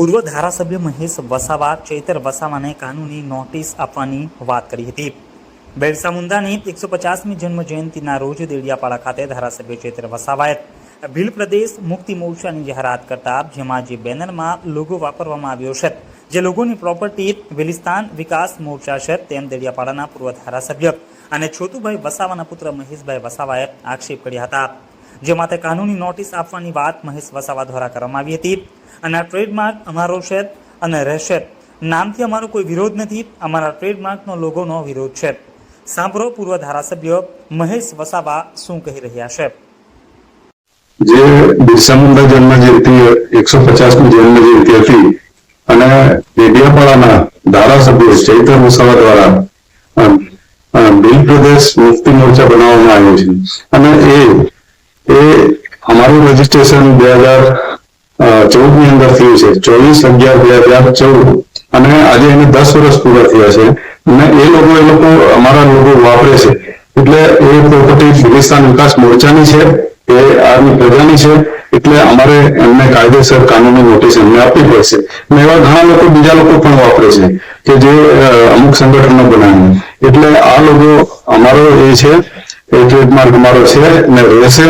પૂર્વ ધારાસભ્ય મહેશ વસાવા ચૈતર વસાવાને કાનૂની નોટિસ આપવાની વાત કરી હતી। બિરસા મુંડાની 150મી જન્મ જયંતિના રોજ દેડિયાપાડા ખાતે ધારાસભ્ય ચૈતર વસાવાએ ભીલ પ્રદેશ મુક્તિ મોરચાની જાહેરાત કરતા જેમાં જે બેનરમાં લોગો વાપરવામાં આવ્યો છે જે લોગોની પ્રોપર્ટી વેલિસ્તાન વિકાસ મોરચા છે તેમ દેડિયાપાડાના પૂર્વ ધારાસભ્ય અને છોટુભાઈ વસાવાના પુત્ર મહેશભાઈ વસાવાએ આક્ષેપ કર્યા હતા। જેમાં તે કાનૂની નોટિસ આપવાની વાત મહેશ વસાવા દ્વારા કરવામાં આવી હતી અને આ ટ્રેડમાર્ક અમારો છે અને રહેશે। નામથી અમારો કોઈ વિરોધ નથી, અમારા ટ્રેડમાર્કનો લોગોનો વિરોધ છે। સાંભળો પૂર્વ ધારાસભ્ય મહેશ વસાવા શું કહી રહ્યા છે। જે બિરસા મુંડા જન્મ જયંતિ 150મી જન્મ જયંતિ હતી અને દેડિયાપાડાના ધારાસભ્ય ચૈતર વસાવા દ્વારા ભીલ પ્રદેશ મુક્તિ મોરચા બનાવવામાં આવ્યો છે અને એ અમારું રજીસ્ટ્રેશન 2014 ની અંદર થયું છે, 24/11/2014 અને આજે એને 10 વર્ષ પૂરા થયા છે અને એ લોકો અમારા લોગો વાપરે છે એટલે એ પ્રોપર્ટી વેલિસ્તાન વિકાસ મોરચાની છે, એ આની પ્રજાની છે એટલે અમારે એમને કાયદેસર કાનૂની નોટિસ એમને આપવી પડશે। અને એવા ઘણા લોકો બીજા લોકો પણ વાપરે છે કે જે અમુક સંગઠનો બનાવીને, એટલે આ લોગો અમારો એ છે, એ ટ્રેડમાર્ક અમારો છે અને રહેશે।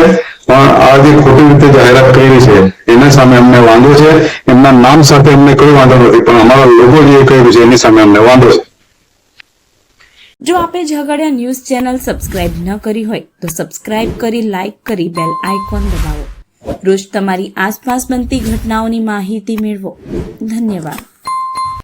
પણ આ જે ખોટી રીતે જાહેરાત કરી છે એના સામે અમને વાંધો છે। એમના નામ સાથે અમને કોઈ વાંધો નથી, પણ અમારો લોગો જે કર્યું છે એની સામે અમને વાંધો છે। જો આપે ઝઘડિયા ન્યૂઝ ચેનલ સબસ્ક્રાઇબ ન કરી હોય તો સબસ્ક્રાઇબ કરી, લાઇક કરી, બેલ આઇકોન દબાવો। રોજ તમારી આસપાસ બનતી ઘટનાઓની માહિતી મેળવો। ધન્યવાદ।